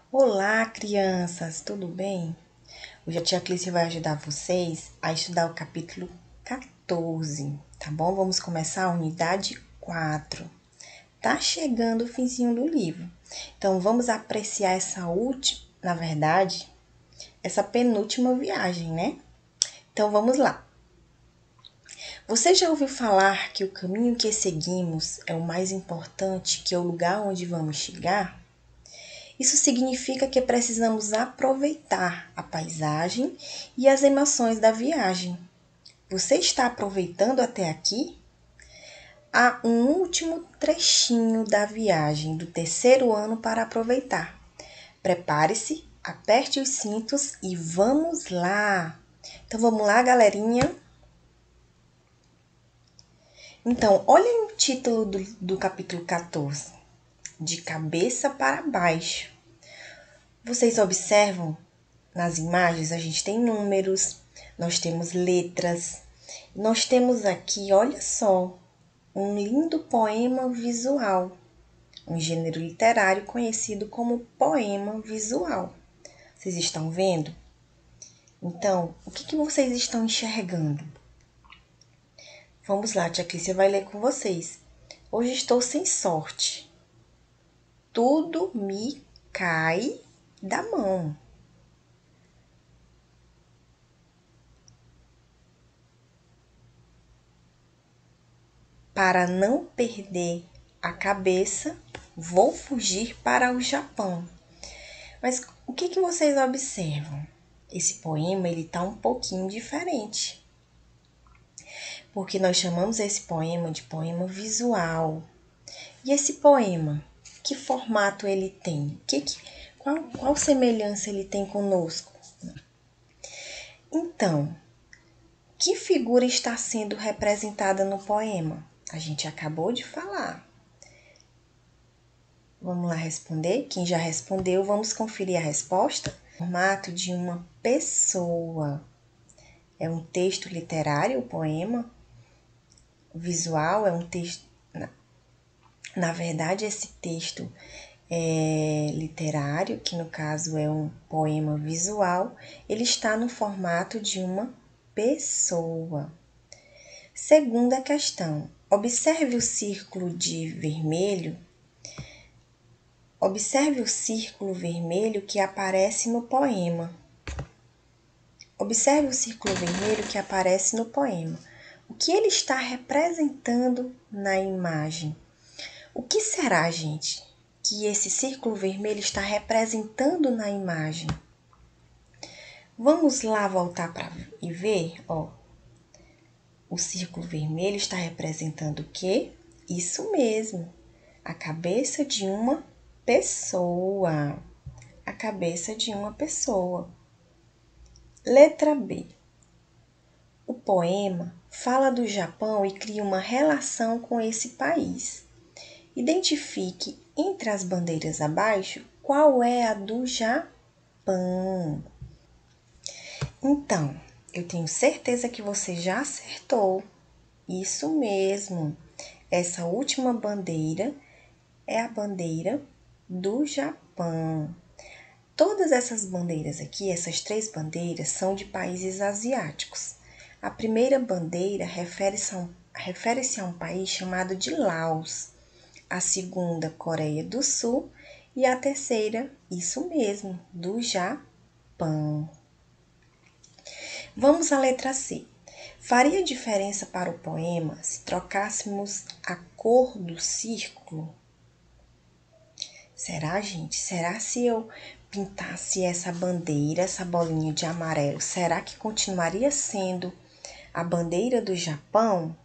Olá, crianças, tudo bem? Hoje a tia Clícia vai ajudar vocês a estudar o capítulo 14, tá bom? Vamos começar a unidade 4. Tá chegando o finzinho do livro, então vamos apreciar essa penúltima viagem, né? Então vamos lá. Você já ouviu falar que o caminho que seguimos é o mais importante que o lugar onde vamos chegar? Isso significa que precisamos aproveitar a paisagem e as emoções da viagem. Você está aproveitando até aqui? Há um último trechinho da viagem do terceiro ano para aproveitar. Prepare-se, aperte os cintos e vamos lá! Então vamos lá, galerinha? Então, olhem o título do capítulo 14. De cabeça para baixo. Vocês observam? Nas imagens a gente tem números, nós temos letras. Nós temos aqui, olha só, um lindo poema visual, um gênero literário conhecido como poema visual. Vocês estão vendo? Então, o que vocês estão enxergando? Vamos lá, tia Clícia vai ler com vocês. Hoje estou sem sorte. Tudo me cai da mão. Para não perder a cabeça, vou fugir para o Japão. Mas o que vocês observam? Esse poema ele tá um pouquinho diferente. Porque nós chamamos esse poema de poema visual. E esse poema, que formato ele tem? Qual semelhança ele tem conosco? Então, que figura está sendo representada no poema? A gente acabou de falar. Vamos lá responder? Quem já respondeu, vamos conferir a resposta? Formato de uma pessoa. É um texto literário, o poema. O visual é um texto. Na verdade, esse texto é literário, que no caso é um poema visual, ele está no formato de uma pessoa. Segunda questão. Observe o círculo de vermelho. Observe o círculo vermelho que aparece no poema. Observe o círculo vermelho que aparece no poema. O que ele está representando na imagem? O que será, gente, que esse círculo vermelho está representando na imagem? Vamos lá voltar e ver, ó. O círculo vermelho está representando o quê? Isso mesmo, a cabeça de uma pessoa. A cabeça de uma pessoa. Letra B. O poema fala do Japão e cria uma relação com esse país. Identifique entre as bandeiras abaixo qual é a do Japão. Então, eu tenho certeza que você já acertou. Isso mesmo. Essa última bandeira é a bandeira do Japão. Todas essas bandeiras aqui, essas três bandeiras, são de países asiáticos. A primeira bandeira refere-se a um país chamado de Laos. A segunda, Coreia do Sul. E a terceira, isso mesmo, do Japão. Vamos à letra C. Faria diferença para o poema se trocássemos a cor do círculo? Será, gente? Será se eu pintasse essa bandeira, essa bolinha de amarelo, será que continuaria sendo a bandeira do Japão?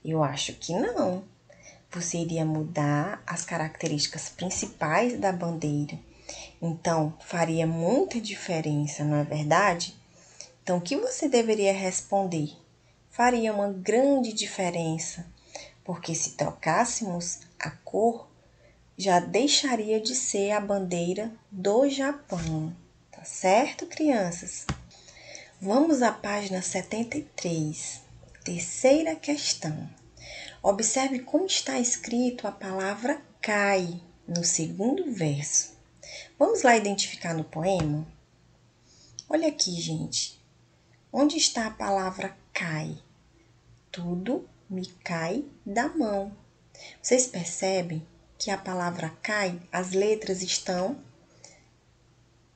Eu acho que não. Você iria mudar as características principais da bandeira. Então, faria muita diferença, não é verdade? Então, o que você deveria responder? Faria uma grande diferença, porque se trocássemos a cor, já deixaria de ser a bandeira do Japão. Tá certo, crianças? Vamos à página 73, terceira questão. Observe como está escrito a palavra cai no segundo verso. Vamos lá identificar no poema? Olha aqui, gente. Onde está a palavra cai? Tudo me cai da mão. Vocês percebem que a palavra cai, as letras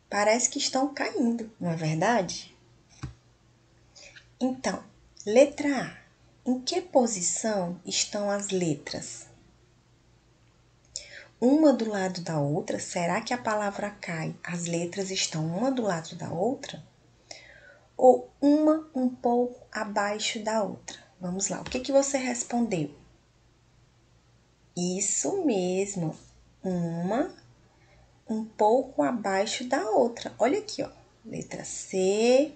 parece que estão caindo, não é verdade? Então, letra A. Em que posição estão as letras? Uma do lado da outra? Será que a palavra cai, as letras estão uma do lado da outra? Ou uma um pouco abaixo da outra? Vamos lá, o que você respondeu? Isso mesmo, uma um pouco abaixo da outra. Olha aqui, ó, letra C,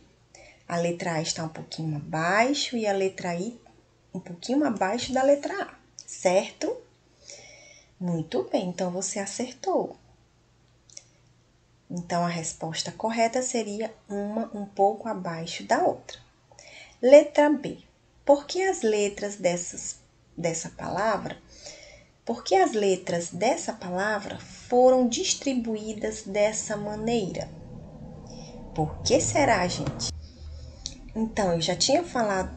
a letra A está um pouquinho abaixo e a letra I um pouquinho abaixo da letra A, certo? Muito bem, então você acertou. Então, a resposta correta seria uma um pouco abaixo da outra. Letra B. Por que as letras dessa palavra foram distribuídas dessa maneira? Por que será, gente? Então, eu já tinha falado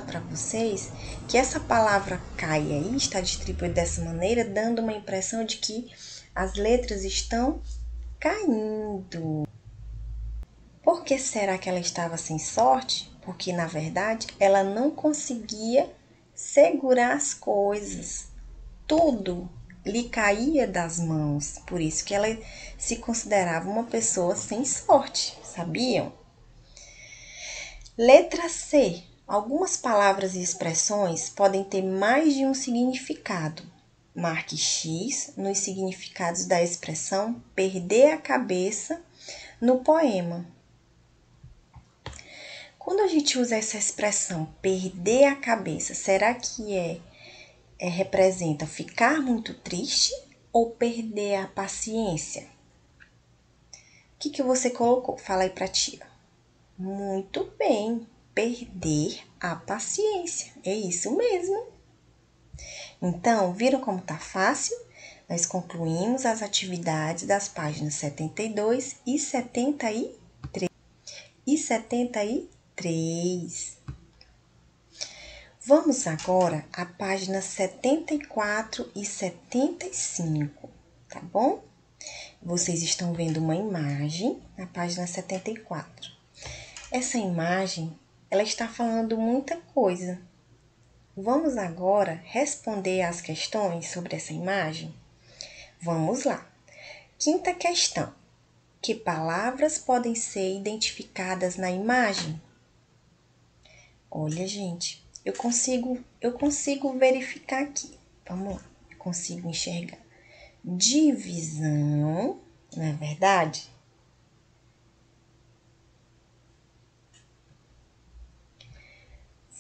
para vocês que essa palavra cai aí está distribuída dessa maneira, dando uma impressão de que as letras estão caindo. Por que será que ela estava sem sorte? Porque, na verdade, ela não conseguia segurar as coisas. Tudo lhe caía das mãos. Por isso que ela se considerava uma pessoa sem sorte, sabiam? Letra C. Algumas palavras e expressões podem ter mais de um significado. Marque X nos significados da expressão perder a cabeça no poema. Quando a gente usa essa expressão perder a cabeça, será que representa ficar muito triste ou perder a paciência? O que você colocou? Fala aí pra tia. Muito bem, perder a paciência. É isso mesmo. Então, viram como tá fácil? Nós concluímos as atividades das páginas 72 e 73. Vamos agora à página 74 e 75, tá bom? Vocês estão vendo uma imagem na página 74. Essa imagem, ela está falando muita coisa. Vamos agora responder às questões sobre essa imagem? Vamos lá. Quinta questão. Que palavras podem ser identificadas na imagem? Olha, gente, eu consigo verificar aqui. Vamos lá. Eu consigo enxergar. Divisão, não é verdade?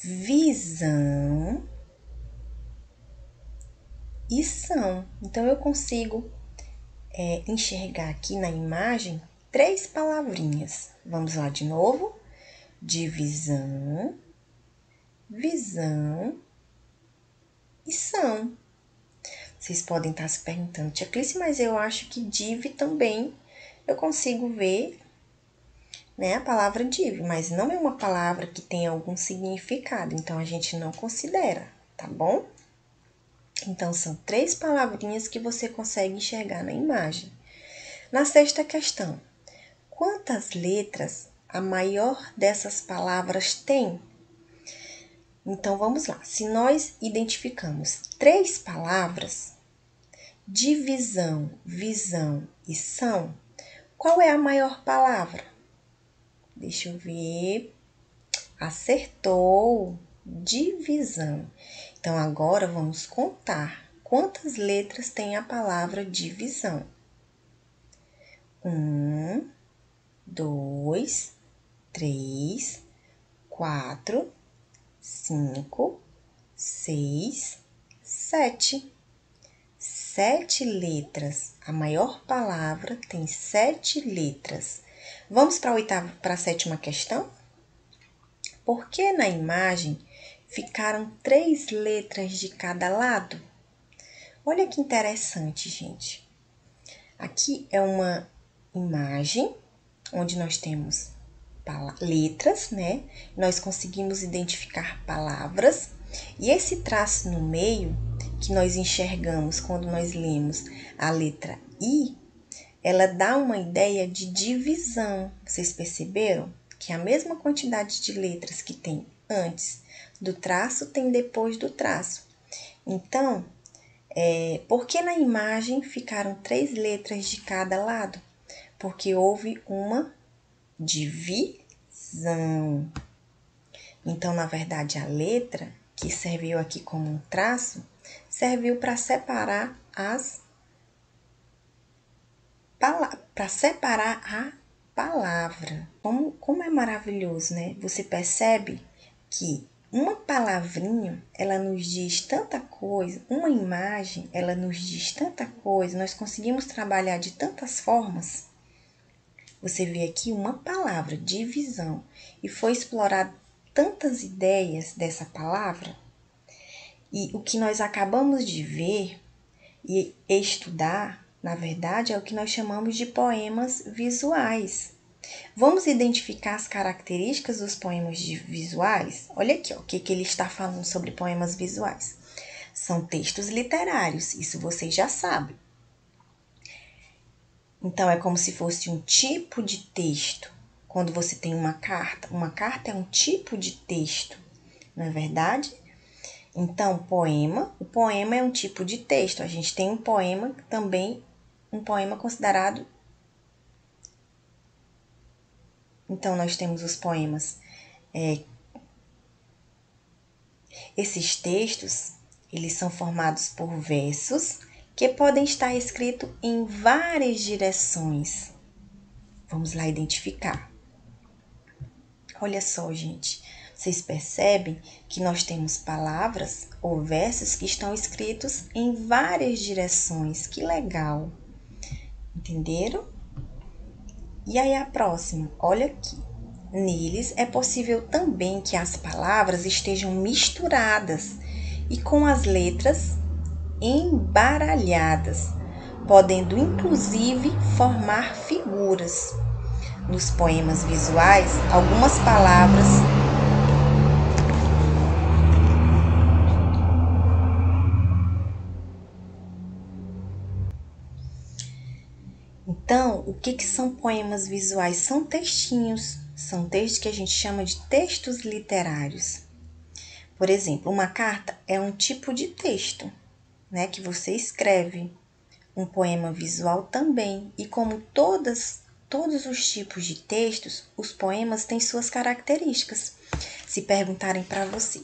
Visão e são. Então, eu consigo enxergar aqui na imagem 3 palavrinhas. Vamos lá de novo. Divisão, visão e são. Vocês podem estar se perguntando, tia Clícia, mas eu acho que div também eu consigo ver, né, a palavra div, mas não é uma palavra que tem algum significado, então a gente não considera, tá bom? Então, são 3 palavrinhas que você consegue enxergar na imagem. Na sexta questão, quantas letras a maior dessas palavras tem? Então, vamos lá. Se nós identificamos 3 palavras, divisão, visão e são, qual é a maior palavra? Deixa eu ver. Acertou! Divisão. Então, agora vamos contar quantas letras tem a palavra divisão. 1, 2, 3, 4, 5, 6, 7. 7 letras. A maior palavra tem 7 letras. Vamos para a 7ª questão? Por que na imagem ficaram 3 letras de cada lado? Olha que interessante, gente. Aqui é uma imagem onde nós temos letras, né? Nós conseguimos identificar palavras. E esse traço no meio, que nós enxergamos quando nós lemos a letra I, ela dá uma ideia de divisão. Vocês perceberam que a mesma quantidade de letras que tem antes do traço tem depois do traço. Então, por que na imagem ficaram 3 letras de cada lado? Porque houve uma divisão. Então, na verdade, a letra que serviu aqui como um traço serviu para separar a palavra. Como é maravilhoso, né? Você percebe que uma palavrinha, ela nos diz tanta coisa, uma imagem, ela nos diz tanta coisa, nós conseguimos trabalhar de tantas formas. Você vê aqui uma palavra, divisão, e foi explorado tantas ideias dessa palavra, e o que nós acabamos de ver e estudar, na verdade, é o que nós chamamos de poemas visuais. Vamos identificar as características dos poemas visuais? Olha aqui, ó, o que ele está falando sobre poemas visuais. São textos literários, isso vocês já sabem. Então, é como se fosse um tipo de texto. Quando você tem uma carta é um tipo de texto, não é verdade? Então, o poema é um tipo de texto. A gente tem um poema também, um poema considerado. Então, nós temos os poemas. Esses textos, eles são formados por versos que podem estar escritos em várias direções. Vamos lá identificar. Olha só, gente. Vocês percebem que nós temos palavras ou versos que estão escritos em várias direções. Que legal! Entenderam? E aí a próxima, olha aqui. Neles é possível também que as palavras estejam misturadas e com as letras embaralhadas, podendo inclusive formar figuras. Nos poemas visuais, algumas palavras Então, o que são poemas visuais? São textinhos, são textos que a gente chama de textos literários. Por exemplo, uma carta é um tipo de texto, né, que você escreve. Um poema visual também. E como todos os tipos de textos, os poemas têm suas características. Se perguntarem para você,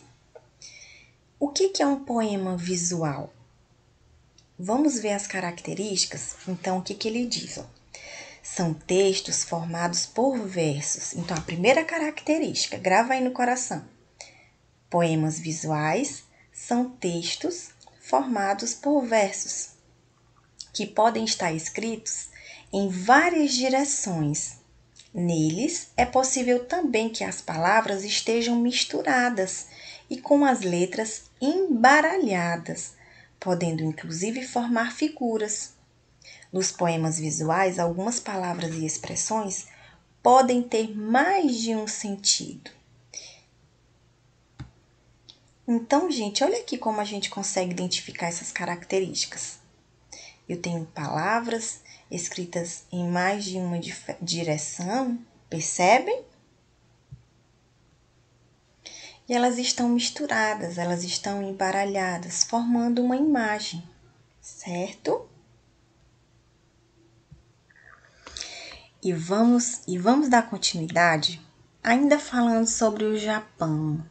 o que é um poema visual? Vamos ver as características? Então, o que ele diz? São textos formados por versos. Então, a primeira característica, grava aí no coração. Poemas visuais são textos formados por versos, que podem estar escritos em várias direções. Neles, é possível também que as palavras estejam misturadas e com as letras embaralhadas, podendo inclusive formar figuras. Nos poemas visuais, algumas palavras e expressões podem ter mais de um sentido. Então, gente, olha aqui como a gente consegue identificar essas características. Eu tenho palavras escritas em mais de uma direção, percebem? E elas estão misturadas, elas estão embaralhadas, formando uma imagem, certo? E vamos dar continuidade, ainda falando sobre o Japão.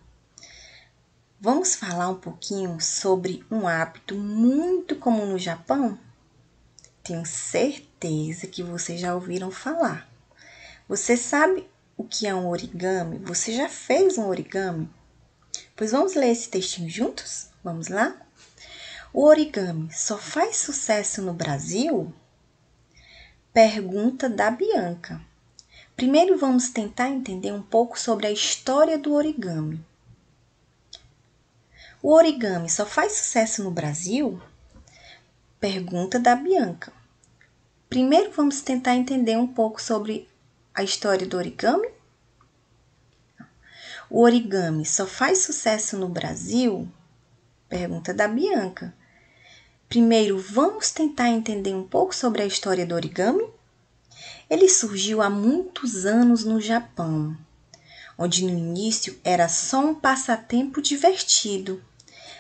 Vamos falar um pouquinho sobre um hábito muito comum no Japão? Tenho certeza que vocês já ouviram falar. Você sabe o que é um origami? Você já fez um origami? Pois vamos ler esse textinho juntos? Vamos lá? O origami só faz sucesso no Brasil? Pergunta da Bianca. Primeiro vamos tentar entender um pouco sobre a história do origami. O origami só faz sucesso no Brasil? Pergunta da Bianca. Primeiro vamos tentar entender um pouco sobre a história do origami. O origami só faz sucesso no Brasil? Pergunta da Bianca. Primeiro vamos tentar entender um pouco sobre a história do origami. Ele surgiu há muitos anos no Japão, onde no início era só um passatempo divertido.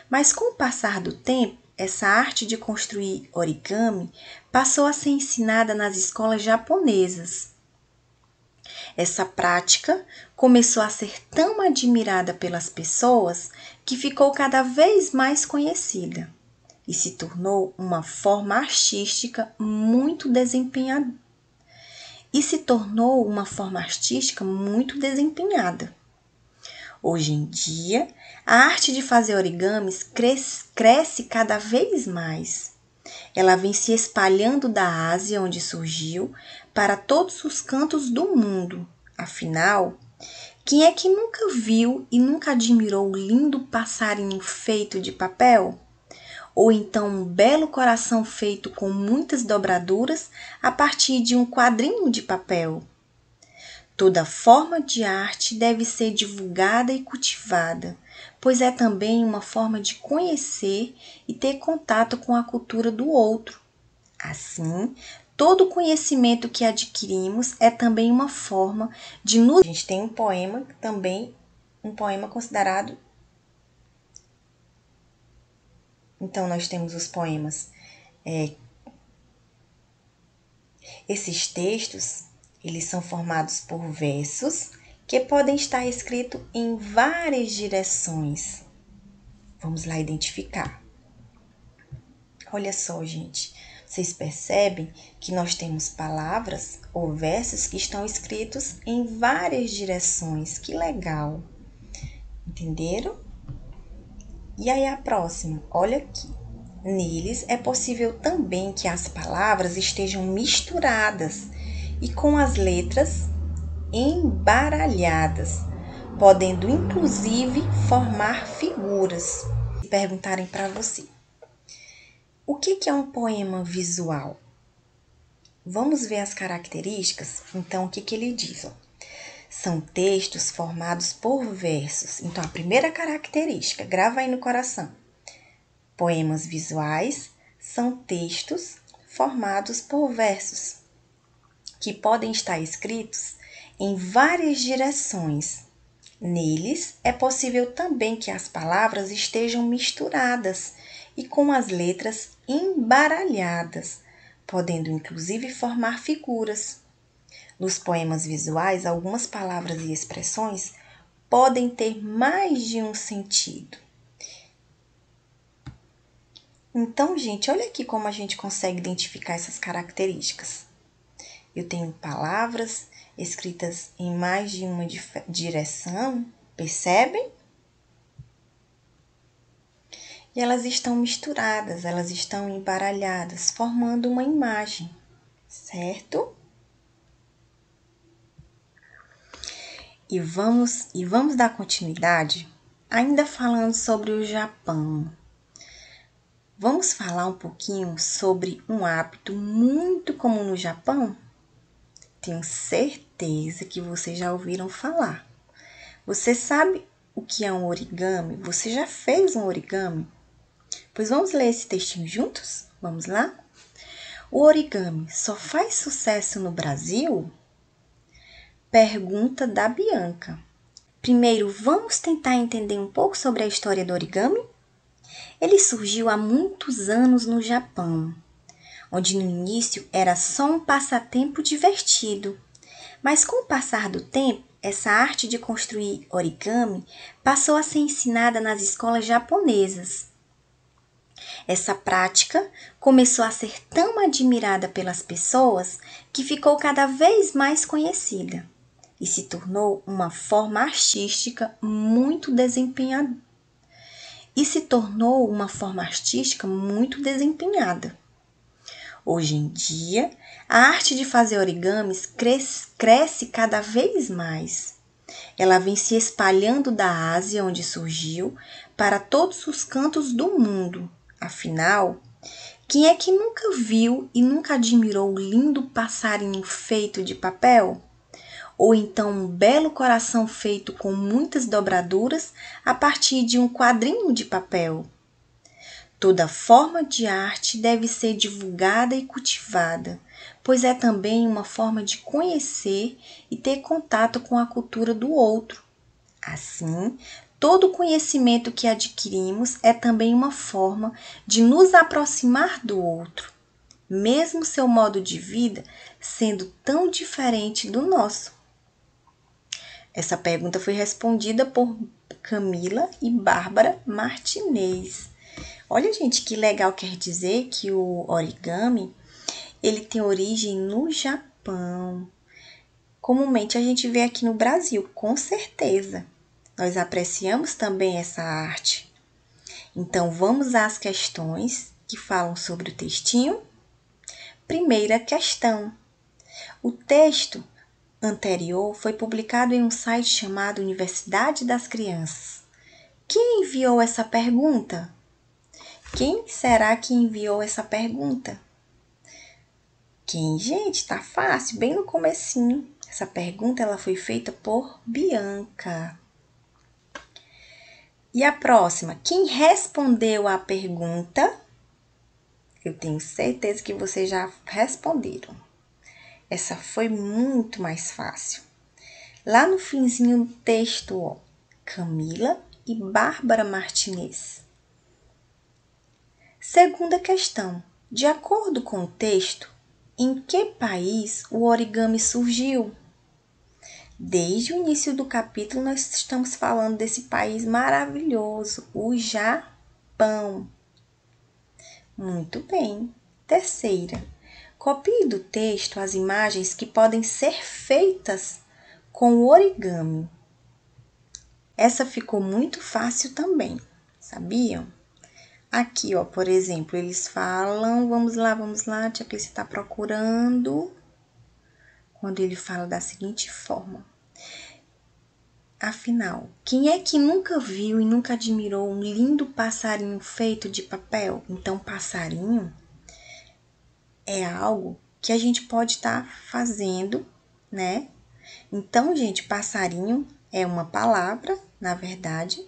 Mas com o passar do tempo, essa arte de construir origami passou a ser ensinada nas escolas japonesas. Essa prática começou a ser tão admirada pelas pessoas que ficou cada vez mais conhecida e se tornou uma forma artística muito desempenhada. Hoje em dia, a arte de fazer origamis cresce cada vez mais. Ela vem se espalhando da Ásia, onde surgiu, para todos os cantos do mundo. Afinal, quem é que nunca viu e nunca admirou o lindo passarinho feito de papel? Ou então um belo coração feito com muitas dobraduras a partir de um quadrinho de papel? Toda forma de arte deve ser divulgada e cultivada, pois é também uma forma de conhecer e ter contato com a cultura do outro. Assim, todo conhecimento que adquirimos é também uma forma de nos... A gente tem um poema também, um poema considerado... Então, nós temos os poemas. Esses textos, eles são formados por versos que podem estar escritos em várias direções. Vamos lá identificar. Olha só, gente. Vocês percebem que nós temos palavras ou versos que estão escritos em várias direções. Que legal! Entenderam? E aí a próxima, olha aqui. Neles é possível também que as palavras estejam misturadas e com as letras embaralhadas, podendo inclusive formar figuras. Se perguntarem para você, o que é um poema visual? Vamos ver as características? Então, o que ele diz? São textos formados por versos. Então, a primeira característica, grava aí no coração. Poemas visuais são textos formados por versos, que podem estar escritos em várias direções. Neles é possível também que as palavras estejam misturadas e com as letras embaralhadas, podendo inclusive formar figuras. Nos poemas visuais, algumas palavras e expressões podem ter mais de um sentido. Então, gente, olha aqui como a gente consegue identificar essas características. Eu tenho palavras escritas em mais de uma direção, percebem? E elas estão misturadas, elas estão embaralhadas, formando uma imagem, certo? E vamos dar continuidade, ainda falando sobre o Japão. Vamos falar um pouquinho sobre um hábito muito comum no Japão? Tenho certeza que vocês já ouviram falar. Você sabe o que é um origami? Você já fez um origami? Pois vamos ler esse textinho juntos? Vamos lá? O origami só faz sucesso no Brasil? Pergunta da Bianca. Primeiro, vamos tentar entender um pouco sobre a história do origami? Ele surgiu há muitos anos no Japão, onde no início era só um passatempo divertido. Mas com o passar do tempo, essa arte de construir origami passou a ser ensinada nas escolas japonesas. Essa prática começou a ser tão admirada pelas pessoas que ficou cada vez mais conhecida e se tornou uma forma artística muito desempenhada. Hoje em dia, a arte de fazer origamis cresce cada vez mais. Ela vem se espalhando da Ásia, onde surgiu, para todos os cantos do mundo. Afinal, Quem é que nunca viu e nunca admirou o lindo passarinho feito de papel? Ou então um belo coração feito com muitas dobraduras a partir de um quadrinho de papel? Toda forma de arte deve ser divulgada e cultivada, pois é também uma forma de conhecer e ter contato com a cultura do outro. Assim, todo conhecimento que adquirimos é também uma forma de nos aproximar do outro, mesmo seu modo de vida sendo tão diferente do nosso. Essa pergunta foi respondida por Camila e Bárbara Martinez. Olha, gente, que legal, quer dizer que o origami, ele tem origem no Japão. Comumente a gente vê aqui no Brasil, com certeza. Nós apreciamos também essa arte. Então, vamos às questões que falam sobre o textinho. Primeira questão. O texto anterior foi publicado em um site chamado Universidade das Crianças. Quem enviou essa pergunta? Quem será que enviou essa pergunta? Quem, gente? Tá fácil, bem no comecinho. Essa pergunta ela foi feita por Bianca. E a próxima, quem respondeu a pergunta? Eu tenho certeza que vocês já responderam. Essa foi muito mais fácil. Lá no finzinho do texto, ó, Camila e Bárbara Martinez. Segunda questão. De acordo com o texto, em que país o origami surgiu? Desde o início do capítulo, nós estamos falando desse país maravilhoso, o Japão. Muito bem. Terceira. Copie do texto as imagens que podem ser feitas com o origami. Essa ficou muito fácil também, sabiam? Aqui, ó, por exemplo, eles falam, vamos lá, tia Clícia está procurando, quando ele fala da seguinte forma. Afinal, quem é que nunca viu e nunca admirou um lindo passarinho feito de papel? Então, passarinho é algo que a gente pode estar fazendo, né? Então, gente, passarinho é uma palavra, na verdade,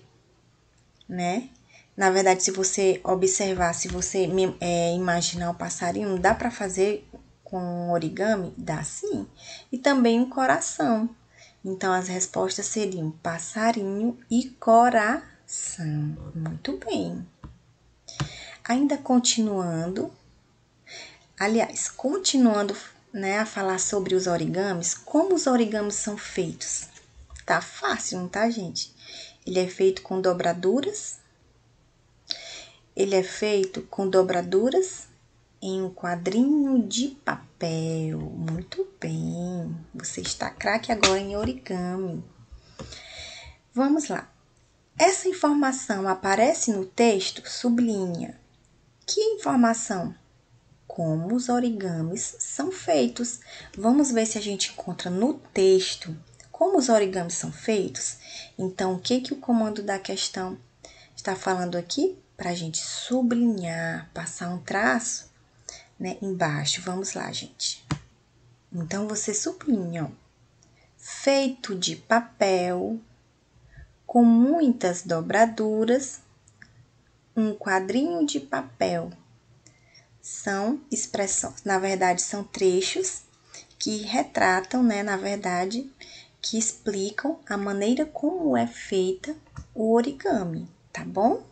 né? Na verdade, se você observar, se você imaginar o passarinho, dá para fazer com origami? Dá sim. E também um coração. Então, as respostas seriam passarinho e coração. Muito bem. Ainda continuando, né, a falar sobre os origamis, como os origamis são feitos? Tá fácil, não tá, gente? Ele é feito com dobraduras. Ele é feito com dobraduras em um quadrinho de papel. Muito bem. Você está craque agora em origami. Vamos lá. Essa informação aparece no texto? Sublinha. Que informação? Como os origamis são feitos. Vamos ver se a gente encontra no texto como os origamis são feitos. Então, o que o comando da questão está falando aqui? Para a gente sublinhar, passar um traço, né, embaixo. Vamos lá, gente. Então, você sublinha, ó, feito de papel, com muitas dobraduras, um quadrinho de papel. São expressões, na verdade, são trechos que retratam, né, na verdade, que explicam a maneira como é feita o origami, tá bom?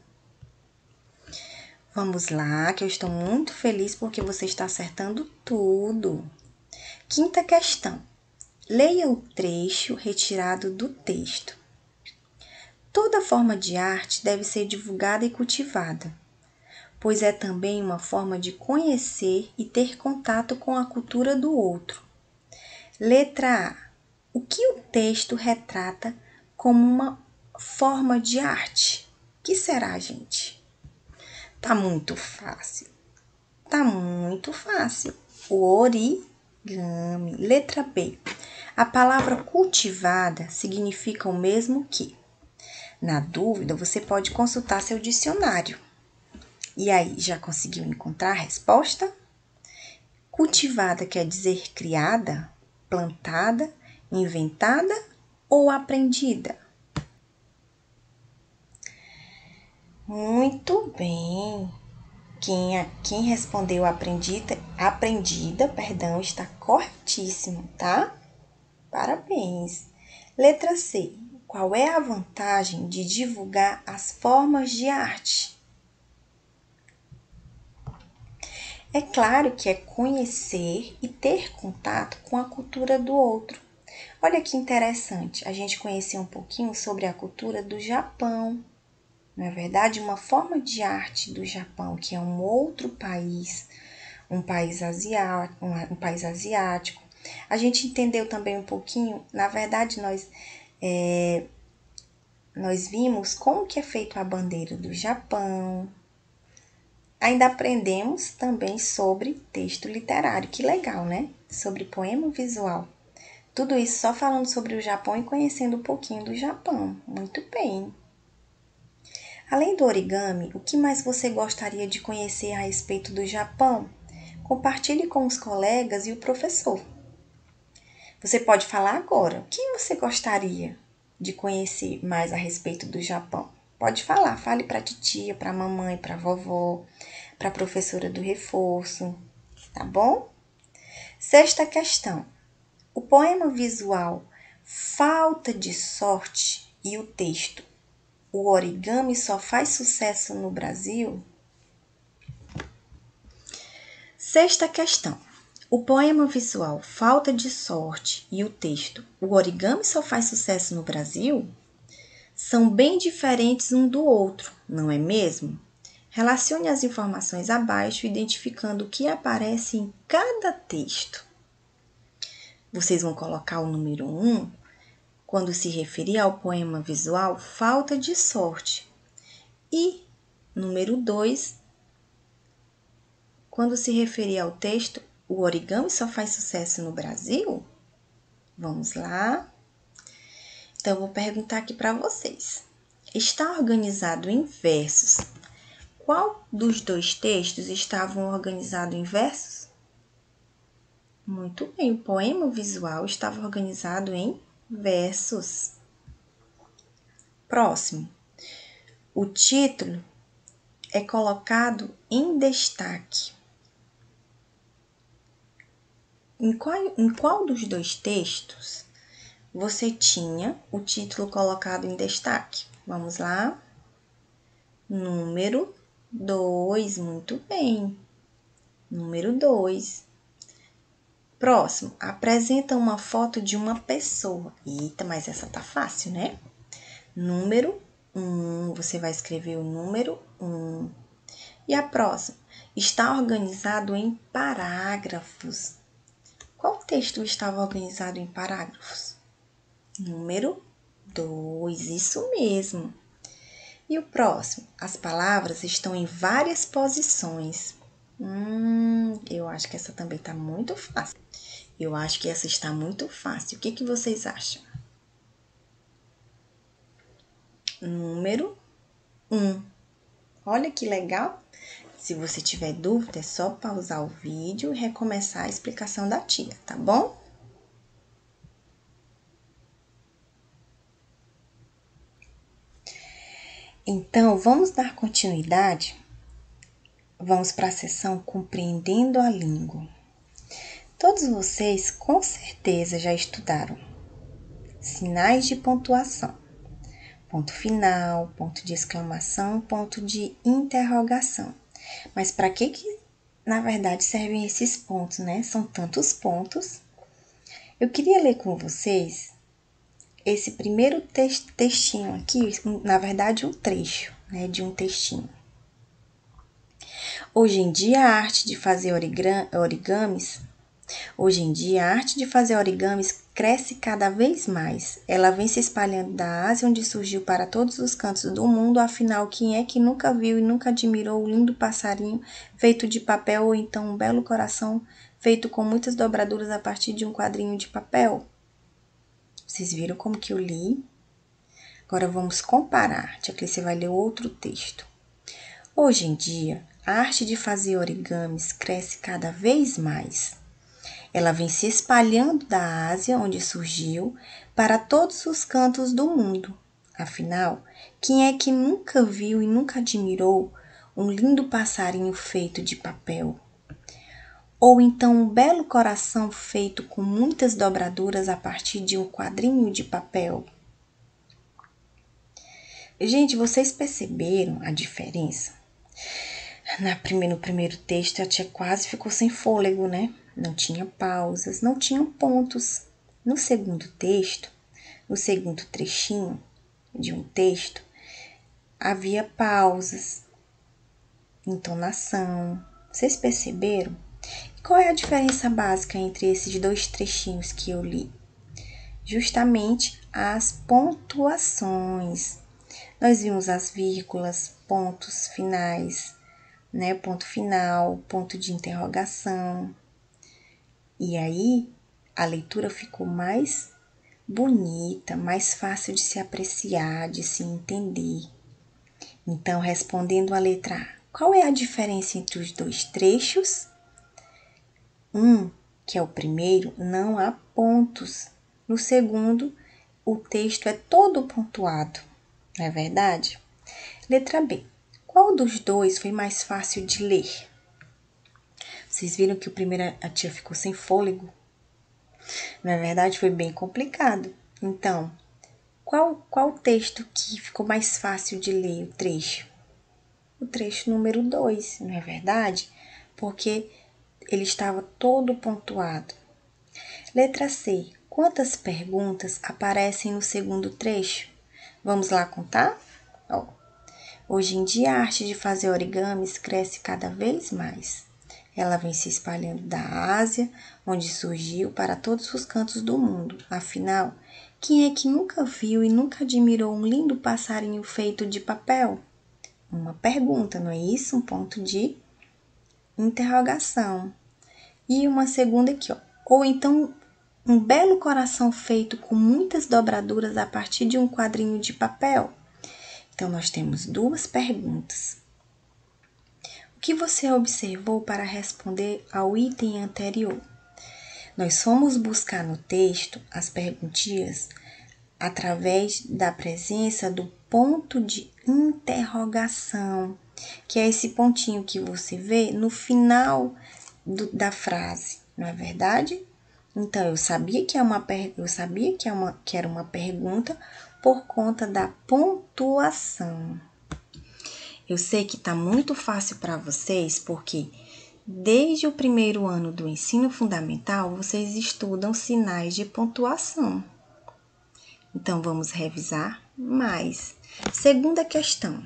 Vamos lá, que eu estou muito feliz porque você está acertando tudo. Quinta questão. Leia o trecho retirado do texto. Toda forma de arte deve ser divulgada e cultivada, pois é também uma forma de conhecer e ter contato com a cultura do outro. Letra A. O que o texto retrata como uma forma de arte? O que será, gente? Tá muito fácil. Tá muito fácil. O origami. Letra B. A palavra cultivada significa o mesmo que. Na dúvida, você pode consultar seu dicionário. E aí, já conseguiu encontrar a resposta? Cultivada quer dizer criada, plantada, inventada ou aprendida? Muito bem. Quem respondeu aprendida, está corretíssimo, tá? Parabéns. Letra C. Qual é a vantagem de divulgar as formas de arte? É claro que é conhecer e ter contato com a cultura do outro. Olha que interessante, a gente conhecer um pouquinho sobre a cultura do Japão. Na verdade, uma forma de arte do Japão, que é um outro país, um país asiático. A gente entendeu também um pouquinho, na verdade, nós vimos como que é feito a bandeira do Japão. Ainda aprendemos também sobre texto literário, que legal, né? Sobre poema visual. Tudo isso só falando sobre o Japão e conhecendo um pouquinho do Japão. Muito bem. Além do origami, o que mais você gostaria de conhecer a respeito do Japão? Compartilhe com os colegas e o professor. Você pode falar agora. O que você gostaria de conhecer mais a respeito do Japão? Pode falar. Fale para a titia, para a mamãe, para a vovó, para a professora do reforço. Tá bom? Sexta questão. O poema visual Falta de Sorte e o texto O origami só faz sucesso no Brasil? Sexta questão. O poema visual Falta de Sorte e o texto O origami só faz sucesso no Brasil são bem diferentes um do outro, não é mesmo? Relacione as informações abaixo, identificando o que aparece em cada texto. Vocês vão colocar o número 1 quando se referir ao poema visual Falta de Sorte e número 2 quando se referir ao texto O origami só faz sucesso no Brasil? Vamos lá. Então, eu vou perguntar aqui para vocês. Está organizado em versos. Qual dos dois textos estavam organizados em versos? Muito bem, o poema visual estava organizado em versos. Próximo. O título é colocado em destaque. Em qual dos dois textos você tinha o título colocado em destaque? Vamos lá. Número 2, muito bem. Número 2. Próximo, apresenta uma foto de uma pessoa. Eita, mas essa tá fácil, né? Número 1, você vai escrever o número 1. E a próxima, está organizado em parágrafos. Qual texto estava organizado em parágrafos? Número 2, isso mesmo. E o próximo, as palavras estão em várias posições. Eu acho que essa também está muito fácil. Eu acho que essa está muito fácil. O que vocês acham? Número 1. Olha que legal. Se você tiver dúvida, é só pausar o vídeo e recomeçar a explicação da tia, tá bom? Então, vamos dar continuidade? Vamos para a sessão Compreendendo a Língua. Todos vocês, com certeza, já estudaram sinais de pontuação. Ponto final, ponto de exclamação, ponto de interrogação. Mas para que na verdade servem esses pontos, né? São tantos pontos. Eu queria ler com vocês esse primeiro textinho aqui, na verdade um trecho, né, de um textinho. Hoje em dia a arte de fazer origamis cresce cada vez mais. Ela vem se espalhando da Ásia, onde surgiu para todos os cantos do mundo. Afinal, quem é que nunca viu e nunca admirou o lindo passarinho feito de papel ou então um belo coração feito com muitas dobraduras a partir de um quadrinho de papel? Vocês viram como que eu li? Agora vamos comparar. Tia Clícia vai ler outro texto. Hoje em dia, a arte de fazer origamis cresce cada vez mais. Ela vem se espalhando da Ásia, onde surgiu, para todos os cantos do mundo. Afinal, quem é que nunca viu e nunca admirou um lindo passarinho feito de papel? Ou então um belo coração feito com muitas dobraduras a partir de um quadrinho de papel? Gente, vocês perceberam a diferença? No primeiro texto, a tia quase ficou sem fôlego, né? Não tinha pausas, não tinham pontos. No segundo texto, no segundo trechinho de um texto, havia pausas, entonação. Vocês perceberam? E qual é a diferença básica entre esses dois trechinhos que eu li? Justamente as pontuações. Nós vimos as vírgulas, pontos finais, né? Ponto final, ponto de interrogação. E aí, a leitura ficou mais bonita, mais fácil de se apreciar, de se entender. Então, respondendo a letra A, qual é a diferença entre os dois trechos? Que é o primeiro, não há pontos. No segundo, o texto é todo pontuado, não é verdade? Letra B, qual dos dois foi mais fácil de ler? Vocês viram que o primeiro a tia ficou sem fôlego? Na verdade, foi bem complicado. Então, qual texto que ficou mais fácil de ler o trecho? O trecho número 2, não é verdade? Porque ele estava todo pontuado. Letra C. Quantas perguntas aparecem no segundo trecho? Vamos lá contar? Hoje em dia, a arte de fazer origamis cresce cada vez mais. Ela vem se espalhando da Ásia, onde surgiu, para todos os cantos do mundo. Afinal, quem é que nunca viu e nunca admirou um lindo passarinho feito de papel? Uma pergunta, não é isso? Um ponto de interrogação. E uma segunda aqui, ó. Ou então, um belo coração feito com muitas dobraduras a partir de um quadrinho de papel. Então, nós temos duas perguntas. O que você observou para responder ao item anterior? Nós fomos buscar no texto as perguntinhas através da presença do ponto de interrogação, que é esse pontinho que você vê no final da frase, não é verdade? Então, eu sabia que era uma pergunta por conta da pontuação. Eu sei que está muito fácil para vocês, porque desde o primeiro ano do ensino fundamental, vocês estudam sinais de pontuação. Então, vamos revisar mais. Segunda questão.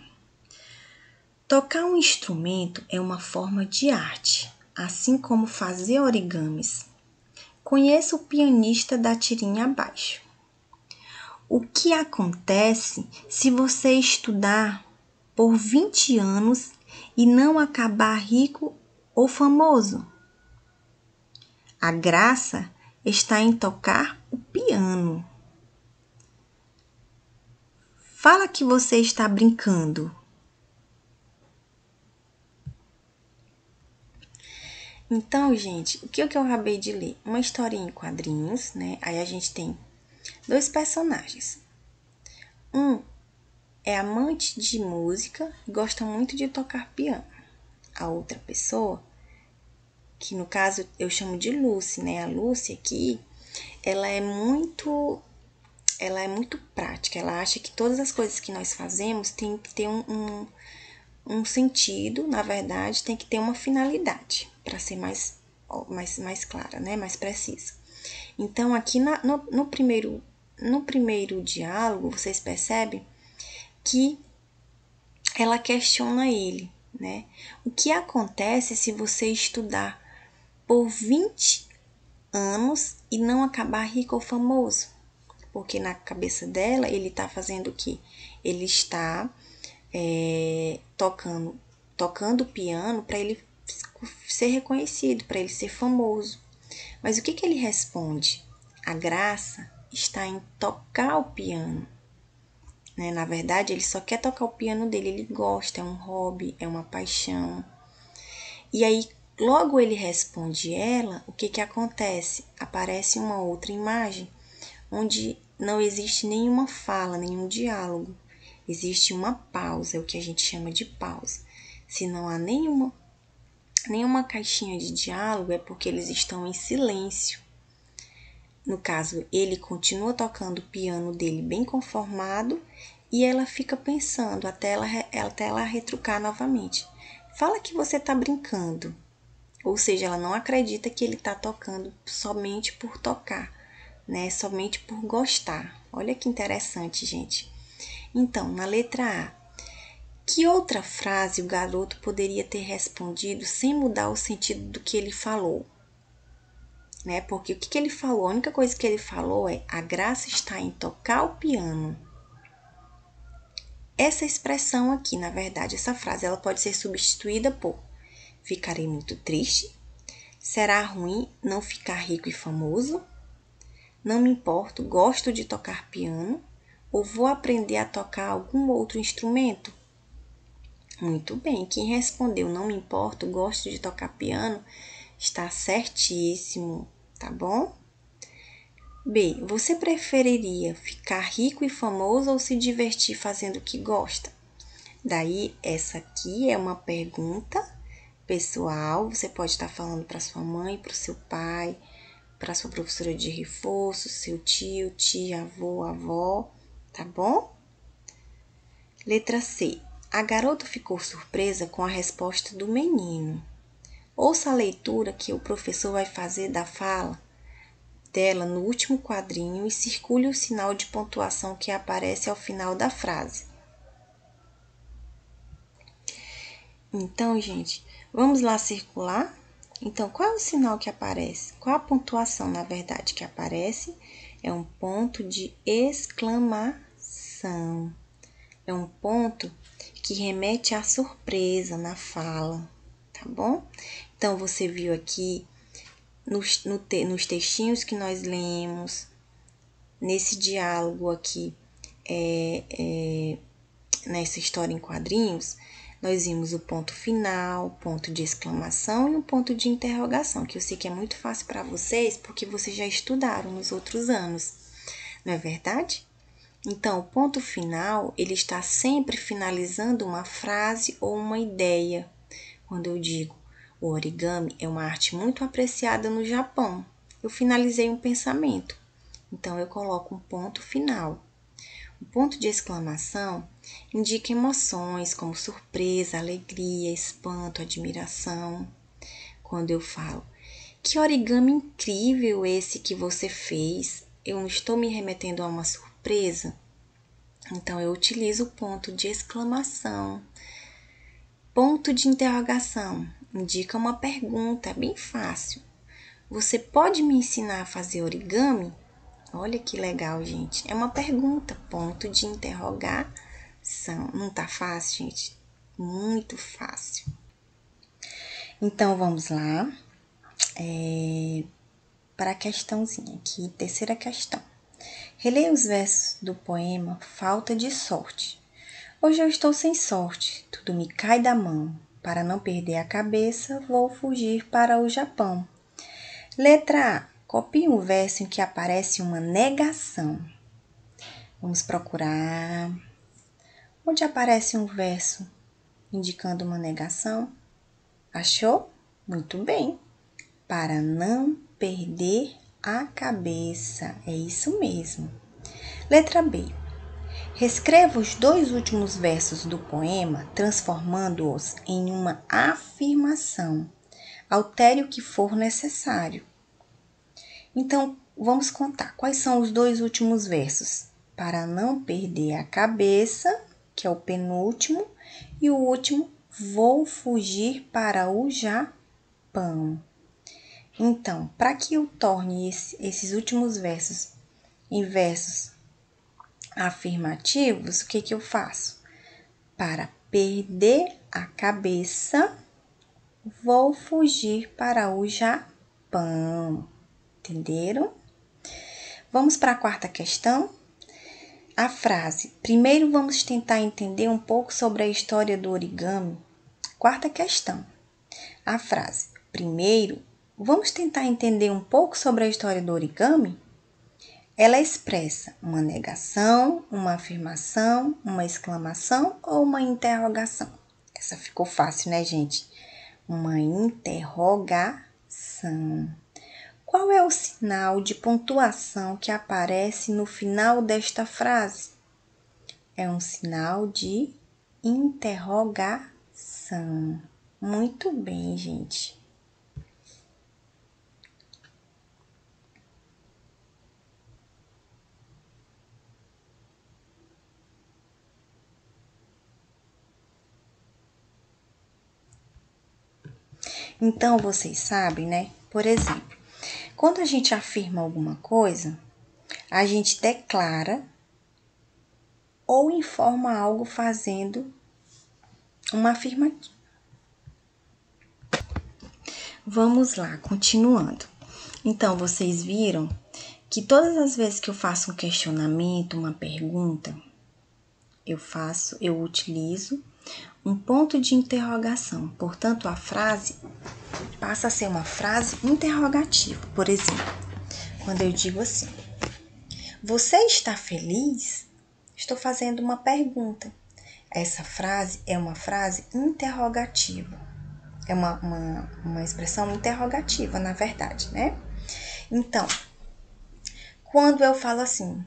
Tocar um instrumento é uma forma de arte, assim como fazer origamis. Conheça o pianista da tirinha abaixo. O que acontece se você estudar por 20 anos e não acabar rico ou famoso? A graça está em tocar o piano. Fala que você está brincando. Então, gente, o que eu acabei de ler? Uma historinha em quadrinhos, né? Aí a gente tem dois personagens. Um é amante de música e gosta muito de tocar piano. A outra pessoa, que no caso eu chamo de Lucy, né? A Lucy aqui, ela é muito prática. Ela acha que todas as coisas que nós fazemos tem que ter um sentido, na verdade, tem que ter uma finalidade, para ser mais clara, né? Mais precisa. Então, aqui no primeiro diálogo, vocês percebem que ela questiona ele, né? O que acontece se você estudar por 20 anos e não acabar rico ou famoso? Porque na cabeça dela, ele está fazendo o quê? Ele está tocando piano para ele ser reconhecido, para ele ser famoso. Mas o que ele responde? A graça está em tocar o piano. né? Na verdade, ele só quer tocar o piano dele, ele gosta, é um hobby, é uma paixão. E aí, logo ele responde ela, o que que acontece? Aparece uma outra imagem, onde não existe nenhuma fala, nenhum diálogo. Existe uma pausa, é o que a gente chama de pausa. Se não há nenhuma caixinha de diálogo, é porque eles estão em silêncio. No caso, ele continua tocando o piano dele bem conformado e ela fica pensando até ela retrucar novamente. Fala que você tá brincando. Ou seja, ela não acredita que ele tá tocando somente por tocar, né? Somente por gostar. Olha que interessante, gente. Então, na letra A, que outra frase o garoto poderia ter respondido sem mudar o sentido do que ele falou? Né? Porque o que ele falou? A única coisa que ele falou é: a graça está em tocar o piano. Essa expressão aqui, na verdade, essa frase, ela pode ser substituída por: ficarei muito triste, será ruim não ficar rico e famoso, não me importo, gosto de tocar piano, ou vou aprender a tocar algum outro instrumento. Muito bem, quem respondeu não me importo, gosto de tocar piano, está certíssimo, tá bom? B. Você preferiria ficar rico e famoso ou se divertir fazendo o que gosta? Daí, essa aqui é uma pergunta pessoal. Você pode estar falando para sua mãe, para o seu pai, para sua professora de reforço, seu tio, tia, avô, avó, tá bom? Letra C. A garota ficou surpresa com a resposta do menino. Ouça a leitura que o professor vai fazer da fala dela no último quadrinho e circule o sinal de pontuação que aparece ao final da frase. Então, gente, vamos lá circular? Então, qual é o sinal que aparece? Qual a pontuação, na verdade, que aparece? É um ponto de exclamação. É um ponto que remete à surpresa na fala, tá bom? Então, você viu aqui nos textinhos que nós lemos, nesse diálogo aqui, nessa história em quadrinhos, nós vimos o ponto final, ponto de exclamação e um ponto de interrogação, que eu sei que é muito fácil para vocês, porque vocês já estudaram nos outros anos, não é verdade? Então, o ponto final, ele está sempre finalizando uma frase ou uma ideia. Quando eu digo o origami é uma arte muito apreciada no Japão, eu finalizei um pensamento. Então, eu coloco um ponto final. O ponto de exclamação indica emoções como surpresa, alegria, espanto, admiração. Quando eu falo, que origami incrível esse que você fez, eu não estou me remetendo a uma surpresa? Então, eu utilizo o ponto de exclamação. Ponto de interrogação indica uma pergunta, é bem fácil. Você pode me ensinar a fazer origami? Olha que legal, gente. É uma pergunta, ponto de interrogação. Não tá fácil, gente? Muito fácil. Então, vamos lá. Para a questãozinha aqui, terceira questão. Releia os versos do poema Falta de Sorte. Hoje eu estou sem sorte, tudo me cai da mão. Para não perder a cabeça, vou fugir para o Japão. Letra A. Copie um verso em que aparece uma negação. Vamos procurar. Onde aparece um verso indicando uma negação? Achou? Muito bem. Para não perder a cabeça. É isso mesmo. Letra B. Reescreva os dois últimos versos do poema, transformando-os em uma afirmação. Altere o que for necessário. Então, vamos contar quais são os dois últimos versos. Para não perder a cabeça, que é o penúltimo, e o último, vou fugir para o Japão. Então, para que eu torne esses últimos versos em versos afirmativos, o que eu faço? Para perder a cabeça, vou fugir para o Japão. Entenderam? Vamos para a quarta questão. A frase, primeiro vamos tentar entender um pouco sobre a história do origami. Quarta questão. A frase, primeiro vamos tentar entender um pouco sobre a história do origami. Ela expressa uma negação, uma afirmação, uma exclamação ou uma interrogação. Essa ficou fácil, né, gente? Uma interrogação. Qual é o sinal de pontuação que aparece no final desta frase? É um sinal de interrogação. Muito bem, gente. Então, vocês sabem, né? Por exemplo, quando a gente afirma alguma coisa, a gente declara ou informa algo fazendo uma afirmativa. Vamos lá, continuando. Então, vocês viram que todas as vezes que eu faço um questionamento, uma pergunta, eu utilizo um ponto de interrogação. Portanto, a frase passa a ser uma frase interrogativa. Por exemplo, quando eu digo assim: você está feliz? Estou fazendo uma pergunta. Essa frase é uma frase interrogativa. É uma expressão interrogativa, na verdade, né? Então, quando eu falo assim,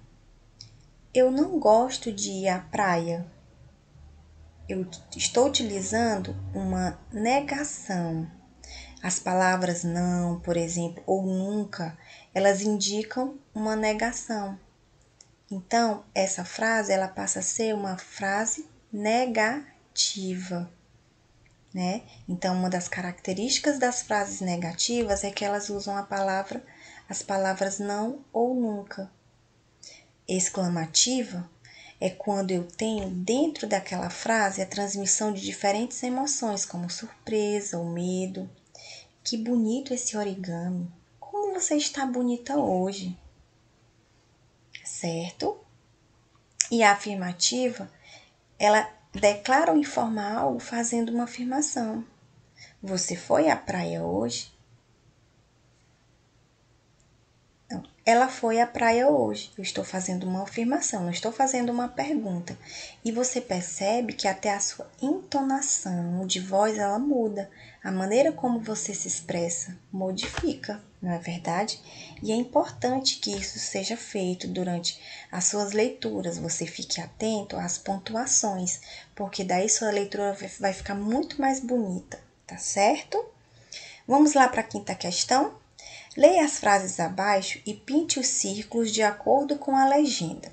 eu não gosto de ir à praia, eu estou utilizando uma negação. As palavras não, por exemplo, ou nunca, elas indicam uma negação. Então, essa frase, ela passa a ser uma frase negativa, né? Então, uma das características das frases negativas é que elas usam as palavras não ou nunca. Exclamativa é quando eu tenho dentro daquela frase a transmissão de diferentes emoções, como surpresa ou medo. Que bonito esse origami. Como você está bonita hoje? Certo? E a afirmativa, ela declara ou informa algo fazendo uma afirmação. Você foi à praia hoje? Não, ela foi à praia hoje. Eu estou fazendo uma afirmação, não estou fazendo uma pergunta. E você percebe que até a sua entonação de voz, ela muda. A maneira como você se expressa modifica, não é verdade? E é importante que isso seja feito durante as suas leituras. Você fique atento às pontuações, porque daí sua leitura vai ficar muito mais bonita, tá certo? Vamos lá para a quinta questão? Leia as frases abaixo e pinte os círculos de acordo com a legenda.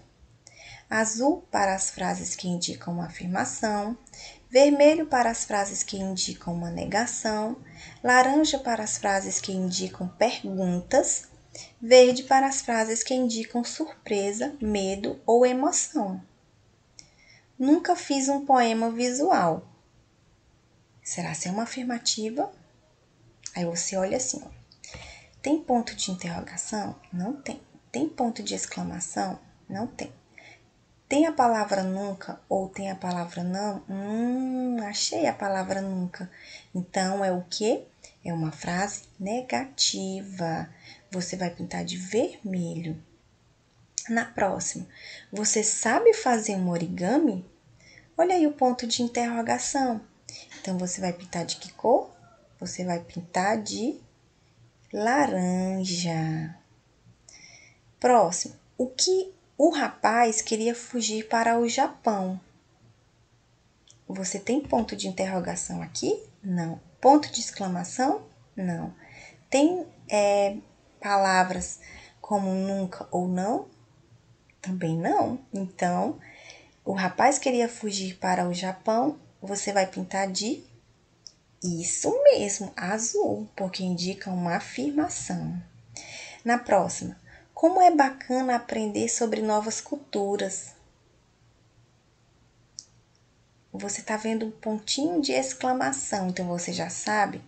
Azul para as frases que indicam uma afirmação, vermelho para as frases que indicam uma negação, laranja para as frases que indicam perguntas, verde para as frases que indicam surpresa, medo ou emoção. Nunca fiz um poema visual. Será ser uma afirmativa? Aí você olha assim, ó. Tem ponto de interrogação? Não tem. Tem ponto de exclamação? Não tem. Tem a palavra nunca ou tem a palavra não? Achei a palavra nunca. Então, é o quê? É uma frase negativa. Você vai pintar de vermelho. Na próxima, você sabe fazer um origami? Olha aí o ponto de interrogação. Então, você vai pintar de que cor? Você vai pintar de laranja. Próximo. O que o rapaz queria fugir para o Japão? Você tem ponto de interrogação aqui? Não. Ponto de exclamação? Não. Tem palavras como nunca ou não? Também não. Então, o rapaz queria fugir para o Japão, você vai pintar de isso mesmo, azul, porque indica uma afirmação. Na próxima, como é bacana aprender sobre novas culturas. Você está vendo um pontinho de exclamação, então você já sabe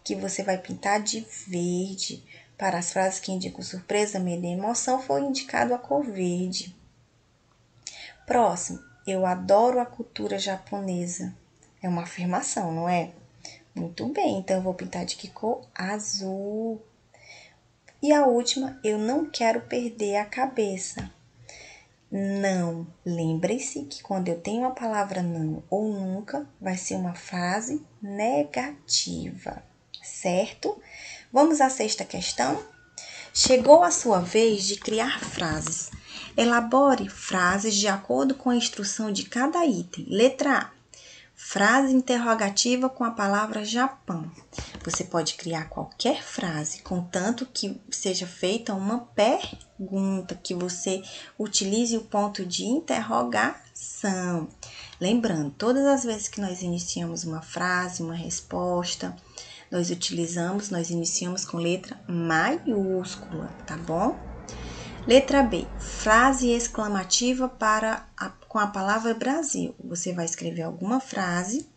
que você vai pintar de verde. Para as frases que indicam surpresa, medo e emoção, foi indicado a cor verde. Próximo, eu adoro a cultura japonesa. É uma afirmação, não é? Muito bem, então eu vou pintar de que cor? Azul. E a última, eu não quero perder a cabeça. Não. Lembre-se que quando eu tenho a palavra não ou nunca, vai ser uma frase negativa, certo? Vamos à sexta questão? Chegou a sua vez de criar frases. Elabore frases de acordo com a instrução de cada item. Letra A. Frase interrogativa com a palavra Japão. Você pode criar qualquer frase, contanto que seja feita uma pergunta, que você utilize o ponto de interrogação. Lembrando, todas as vezes que nós iniciamos uma frase, uma resposta, nós iniciamos com letra maiúscula, tá bom? Letra B, frase exclamativa com a palavra Brasil. Você vai escrever alguma frase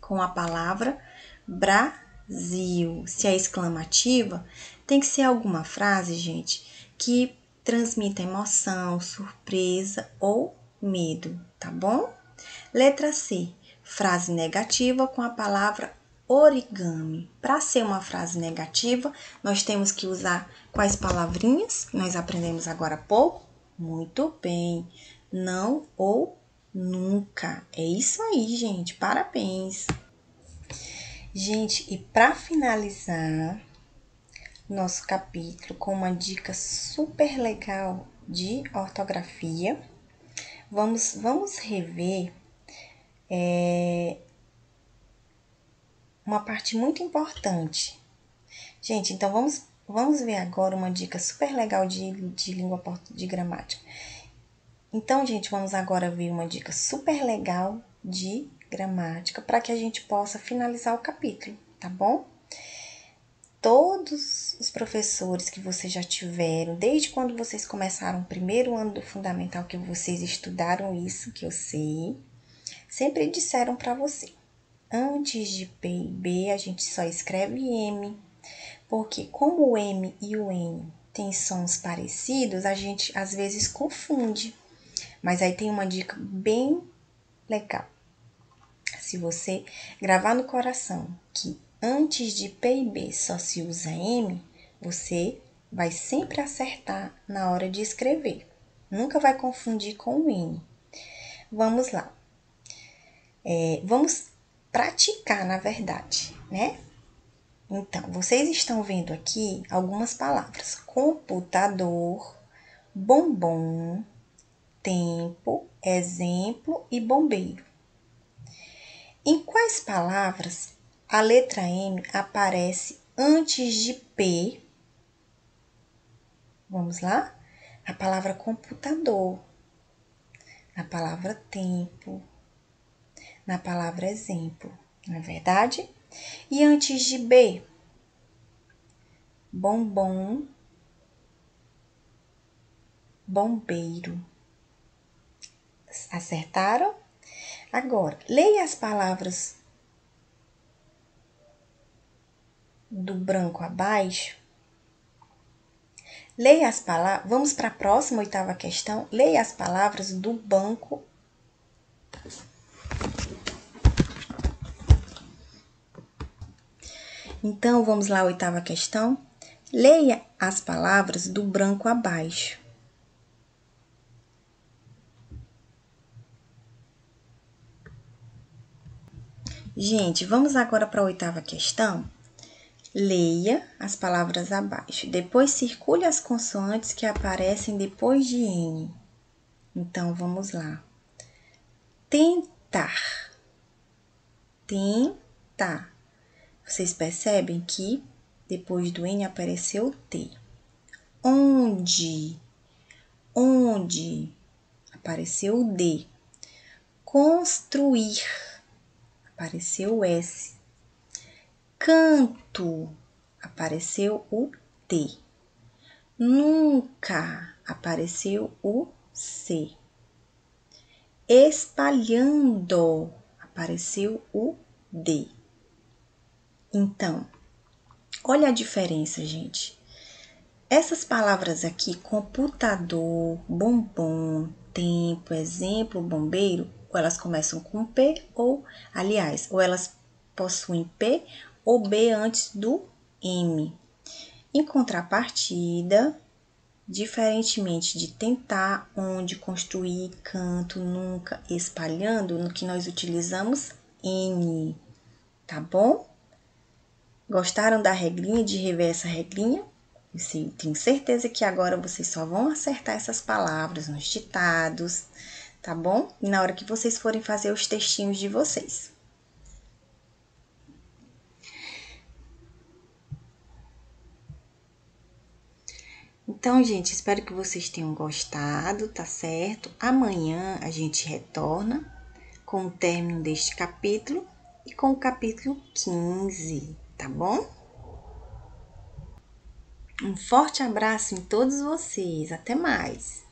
com a palavra Brasil. Se é exclamativa, tem que ser alguma frase, gente, que transmita emoção, surpresa ou medo, tá bom? Letra C, frase negativa com a palavra origami. Para ser uma frase negativa, nós temos que usar quais palavrinhas que nós aprendemos agora há pouco? Muito bem. Não ou nunca. É isso aí, gente. Parabéns. Gente, e para finalizar nosso capítulo com uma dica super legal de ortografia, vamos rever uma parte muito importante. Gente, então vamos ver agora uma dica super legal de língua de gramática. Então, gente, vamos agora ver uma dica super legal de gramática para que a gente possa finalizar o capítulo, tá bom? Todos os professores que vocês já tiveram, desde quando vocês começaram o primeiro ano do fundamental, que vocês estudaram isso, que eu sei, sempre disseram para você: antes de P e B, a gente só escreve M, porque como o M e o N têm sons parecidos, a gente às vezes confunde. Mas aí tem uma dica bem legal. Se você gravar no coração que antes de P e B só se usa M, você vai sempre acertar na hora de escrever. Nunca vai confundir com o N. Vamos lá. Vamos praticar, na verdade, né? Então, vocês estão vendo aqui algumas palavras: computador, bombom, tempo, exemplo e bombeiro. Em quais palavras a letra M aparece antes de P? Vamos lá? A palavra computador, na palavra tempo, na palavra exemplo, não é verdade? E antes de B? Bombom, bombeiro. Acertaram? Agora, leia as palavras do branco abaixo. Leia as palavras. Vamos para a próxima, oitava questão. Leia as palavras do banco. Então, vamos lá, oitava questão. Leia as palavras do branco abaixo. Gente, vamos agora para a oitava questão. Leia as palavras abaixo. Depois circule as consoantes que aparecem depois de N. Então, vamos lá. Tentar. Tentar. Vocês percebem que depois do N apareceu o T. Onde. Onde. Apareceu o D. Construir. Apareceu o S. Canto. Apareceu o T. Nunca. Apareceu o C. Espalhando. Apareceu o D. Então, olha a diferença, gente. Essas palavras aqui, computador, bombom, tempo, exemplo, bombeiro, ou elas começam com P ou, aliás, ou elas possuem P ou B antes do M. Em contrapartida, diferentemente de tentar, onde, construir, canto, nunca, espalhando, no que nós utilizamos N, tá bom? Gostaram da regrinha, de rever essa regrinha? Eu tenho certeza que agora vocês só vão acertar essas palavras nos ditados, tá bom? E na hora que vocês forem fazer os textinhos de vocês. Então, gente, espero que vocês tenham gostado, tá certo? Amanhã a gente retorna com o término deste capítulo e com o capítulo 15, tá bom? Um forte abraço em todos vocês. Até mais!